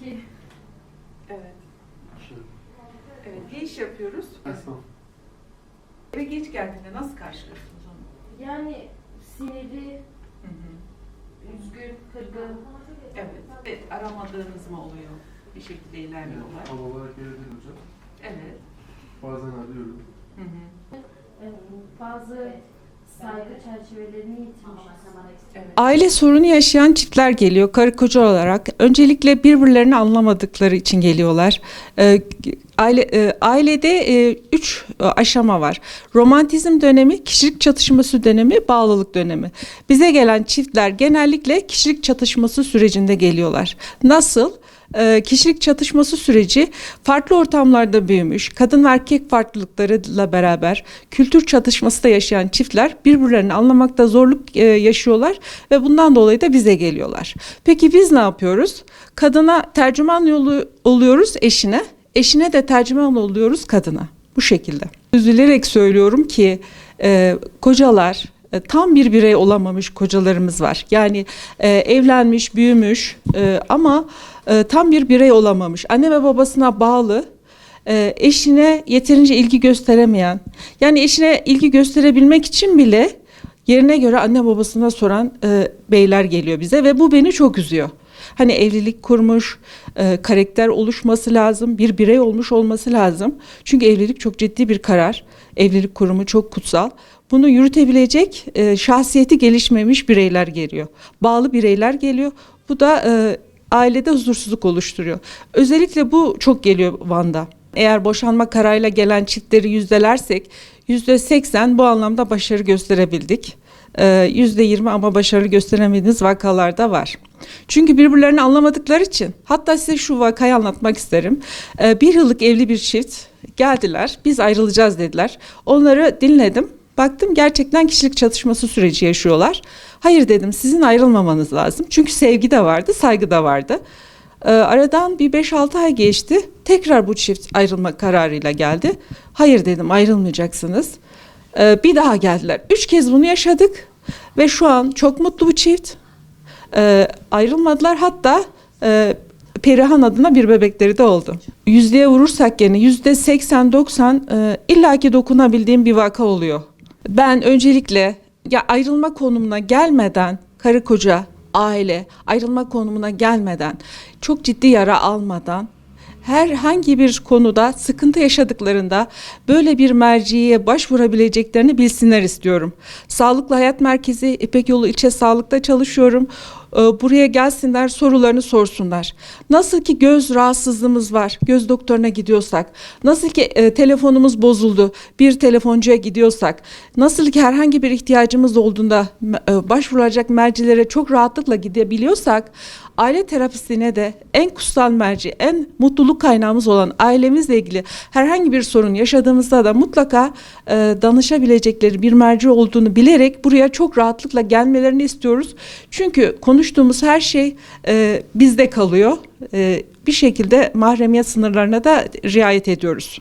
Evet. Evet, ne iş yapıyoruz? Esnaf. Eve geç geldiğinde nasıl karşılıyorsunuz onu? Yani sinirli, Hı hı. üzgün, kırgın. Evet. Aramadığınız mı oluyor? Bir şekilde ilerliyorlar. Tam olarak öyle değil hocam. Evet. Bazen arıyorum. Hı hı. Bazı saygı çerçevelerini yitirmişiz. Evet. Aile sorunu yaşayan çiftler geliyor karı koca olarak. Öncelikle birbirlerini anlamadıkları için geliyorlar. Ailede 3 aşama var. Romantizm dönemi, kişilik çatışması dönemi, bağlılık dönemi. Bize gelen çiftler genellikle kişilik çatışması sürecinde geliyorlar. Nasıl? Kişilik çatışması süreci farklı ortamlarda büyümüş, kadın ve erkek farklılıklarıyla beraber kültür çatışması da yaşayan çiftler birbirlerini anlamakta zorluk yaşıyorlar ve bundan dolayı da bize geliyorlar. Peki biz ne yapıyoruz? Kadına tercüman yolu oluyoruz eşine, eşine de tercüman oluyoruz kadına. Bu şekilde. Üzülerek söylüyorum ki kocalar, tam bir birey olamamış kocalarımız var. Yani evlenmiş, büyümüş ama tam bir birey olamamış. Anne ve babasına bağlı, eşine yeterince ilgi gösteremeyen, yani eşine ilgi gösterebilmek için bile yerine göre anne babasına soran beyler geliyor bize ve bu beni çok üzüyor. Hani evlilik kurmuş, karakter oluşması lazım, bir birey olmuş olması lazım. Çünkü evlilik çok ciddi bir karar. Evlilik kurumu çok kutsal. Bunu yürütebilecek şahsiyeti gelişmemiş bireyler geliyor. Bağlı bireyler geliyor. Bu da ailede huzursuzluk oluşturuyor. Özellikle bu çok geliyor Van'da. Eğer boşanma kararıyla gelen çiftleri yüzdelersek %80 bu anlamda başarı gösterebildik. %20 ama başarı gösteremediğiniz vakalar da var. Çünkü birbirlerini anlamadıkları için, hatta size şu vakayı anlatmak isterim. 1 yıllık evli bir çift geldiler, biz ayrılacağız dediler. Onları dinledim. Baktım gerçekten kişilik çatışması süreci yaşıyorlar. Hayır dedim, sizin ayrılmamanız lazım. Çünkü sevgi de vardı, saygı da vardı. Aradan bir 5-6 ay geçti. Tekrar bu çift ayrılma kararıyla geldi. Hayır dedim, ayrılmayacaksınız. Bir daha geldiler. 3 kez bunu yaşadık ve şu an çok mutlu bu çift. Ayrılmadılar, hatta Perihan adına bir bebekleri de oldu. Yüzdeye vurursak yani %80-90 illaki dokunabildiğim bir vaka oluyor. Ben öncelikle ya ayrılma konumuna gelmeden, karı koca, aile ayrılma konumuna gelmeden, çok ciddi yara almadan, herhangi bir konuda sıkıntı yaşadıklarında böyle bir merciye başvurabileceklerini bilsinler istiyorum. Sağlıklı Hayat Merkezi İpek Yolu İlçe Sağlık'ta çalışıyorum. Buraya gelsinler, sorularını sorsunlar. Nasıl ki göz rahatsızlığımız var, göz doktoruna gidiyorsak, nasıl ki telefonumuz bozuldu, bir telefoncuya gidiyorsak, nasıl ki herhangi bir ihtiyacımız olduğunda başvurulacak mercilere çok rahatlıkla gidebiliyorsak, aile terapistine de en kutsal merci, en mutluluk kaynağımız olan ailemizle ilgili herhangi bir sorun yaşadığımızda da mutlaka danışabilecekleri bir merci olduğunu bilerek buraya çok rahatlıkla gelmelerini istiyoruz. Çünkü konuştuğumuz her şey bizde kalıyor. Bir şekilde mahremiyet sınırlarına da riayet ediyoruz.